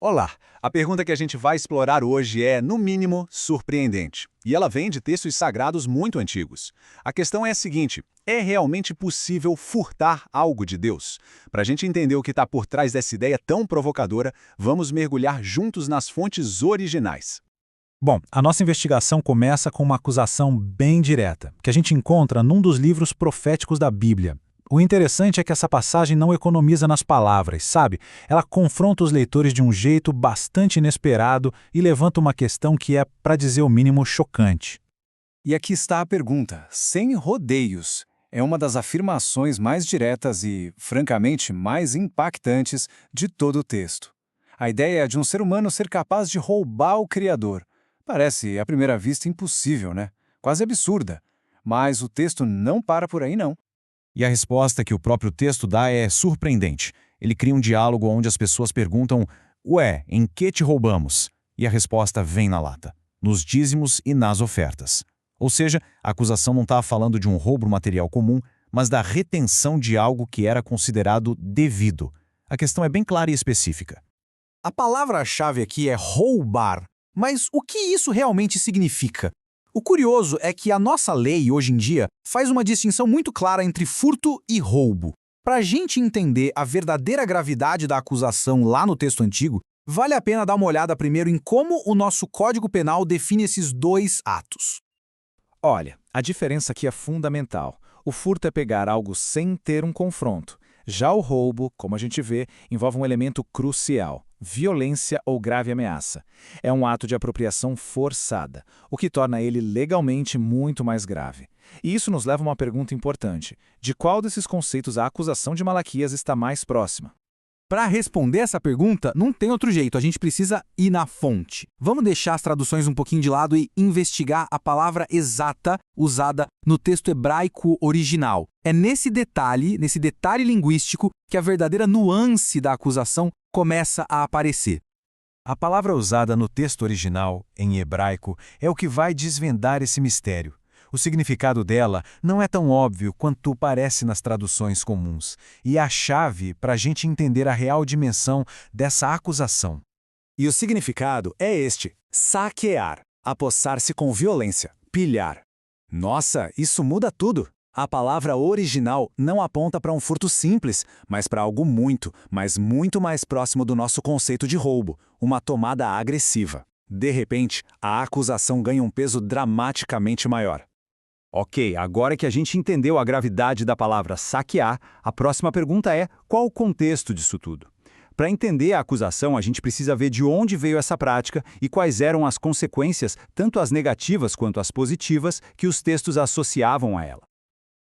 Olá! A pergunta que a gente vai explorar hoje é, no mínimo, surpreendente. E ela vem de textos sagrados muito antigos. A questão é a seguinte: é realmente possível furtar algo de Deus? Para a gente entender o que está por trás dessa ideia tão provocadora, vamos mergulhar juntos nas fontes originais. Bom, a nossa investigação começa com uma acusação bem direta, que a gente encontra num dos livros proféticos da Bíblia. O interessante é que essa passagem não economiza nas palavras, sabe? Ela confronta os leitores de um jeito bastante inesperado e levanta uma questão que é, para dizer o mínimo, chocante. E aqui está a pergunta, sem rodeios. É uma das afirmações mais diretas e, francamente, mais impactantes de todo o texto. A ideia é de um ser humano ser capaz de roubar o Criador. Parece, à primeira vista, impossível, né? Quase absurda. Mas o texto não para por aí, não. E a resposta que o próprio texto dá é surpreendente. Ele cria um diálogo onde as pessoas perguntam: Ué, em que te roubamos? E a resposta vem na lata: nos dízimos e nas ofertas. Ou seja, a acusação não está falando de um roubo material comum, mas da retenção de algo que era considerado devido. A questão é bem clara e específica. A palavra-chave aqui é roubar. Mas o que isso realmente significa? O curioso é que a nossa lei, hoje em dia, faz uma distinção muito clara entre furto e roubo. Para a gente entender a verdadeira gravidade da acusação lá no texto antigo, vale a pena dar uma olhada primeiro em como o nosso Código Penal define esses dois atos. Olha, a diferença aqui é fundamental. O furto é pegar algo sem ter um confronto. Já o roubo, como a gente vê, envolve um elemento crucial: violência ou grave ameaça. É um ato de apropriação forçada, o que torna ele legalmente muito mais grave. E isso nos leva a uma pergunta importante: de qual desses conceitos a acusação de Malaquias está mais próxima? Para responder essa pergunta, não tem outro jeito, a gente precisa ir na fonte. Vamos deixar as traduções um pouquinho de lado e investigar a palavra exata usada no texto hebraico original. É nesse detalhe linguístico, que a verdadeira nuance da acusação começa a aparecer. A palavra usada no texto original, em hebraico, é o que vai desvendar esse mistério. O significado dela não é tão óbvio quanto parece nas traduções comuns, e é a chave para a gente entender a real dimensão dessa acusação. E o significado é este: saquear, apossar-se com violência, pilhar. Nossa, isso muda tudo! A palavra original não aponta para um furto simples, mas para algo muito, mas muito mais próximo do nosso conceito de roubo, uma tomada agressiva. De repente, a acusação ganha um peso dramaticamente maior. Ok, agora que a gente entendeu a gravidade da palavra saquear, a próxima pergunta é: qual o contexto disso tudo? Para entender a acusação, a gente precisa ver de onde veio essa prática e quais eram as consequências, tanto as negativas quanto as positivas, que os textos associavam a ela.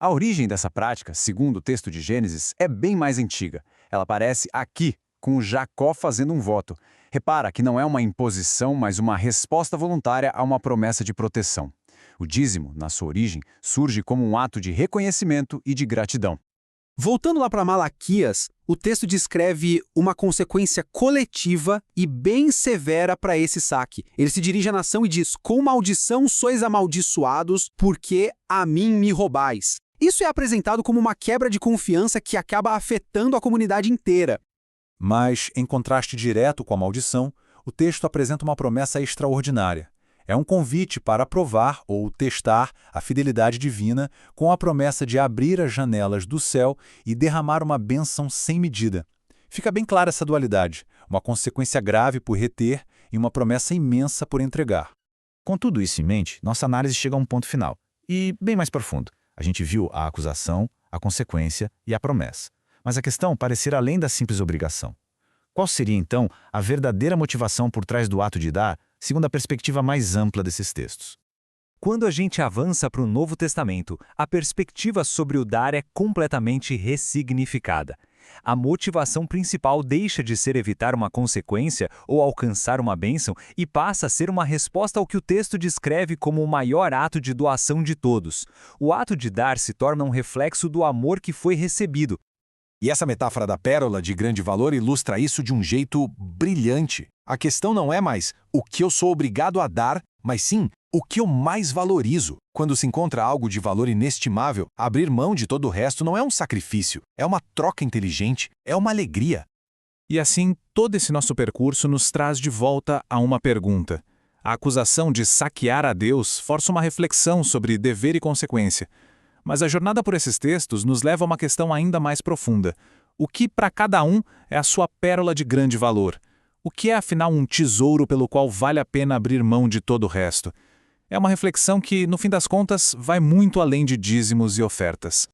A origem dessa prática, segundo o texto de Gênesis, é bem mais antiga. Ela aparece aqui, com Jacó fazendo um voto. Repara que não é uma imposição, mas uma resposta voluntária a uma promessa de proteção. O dízimo, na sua origem, surge como um ato de reconhecimento e de gratidão. Voltando lá para Malaquias, o texto descreve uma consequência coletiva e bem severa para esse saque. Ele se dirige à nação e diz: com maldição sois amaldiçoados, porque a mim me roubais. Isso é apresentado como uma quebra de confiança que acaba afetando a comunidade inteira. Mas, em contraste direto com a maldição, o texto apresenta uma promessa extraordinária. É um convite para provar ou testar a fidelidade divina com a promessa de abrir as janelas do céu e derramar uma bênção sem medida. Fica bem clara essa dualidade, uma consequência grave por reter e uma promessa imensa por entregar. Com tudo isso em mente, nossa análise chega a um ponto final, e bem mais profundo. A gente viu a acusação, a consequência e a promessa. Mas a questão parece ir além da simples obrigação. Qual seria, então, a verdadeira motivação por trás do ato de dar, segundo a perspectiva mais ampla desses textos? Quando a gente avança para o Novo Testamento, a perspectiva sobre o dar é completamente ressignificada. A motivação principal deixa de ser evitar uma consequência ou alcançar uma bênção e passa a ser uma resposta ao que o texto descreve como o maior ato de doação de todos. O ato de dar se torna um reflexo do amor que foi recebido. E essa metáfora da pérola de grande valor ilustra isso de um jeito brilhante. A questão não é mais o que eu sou obrigado a dar, mas sim o que eu mais valorizo. Quando se encontra algo de valor inestimável, abrir mão de todo o resto não é um sacrifício, é uma troca inteligente, é uma alegria. E assim, todo esse nosso percurso nos traz de volta a uma pergunta. A acusação de saquear a Deus força uma reflexão sobre dever e consequência. Mas a jornada por esses textos nos leva a uma questão ainda mais profunda. O que para cada um é a sua pérola de grande valor? O que é afinal um tesouro pelo qual vale a pena abrir mão de todo o resto? É uma reflexão que, no fim das contas, vai muito além de dízimos e ofertas.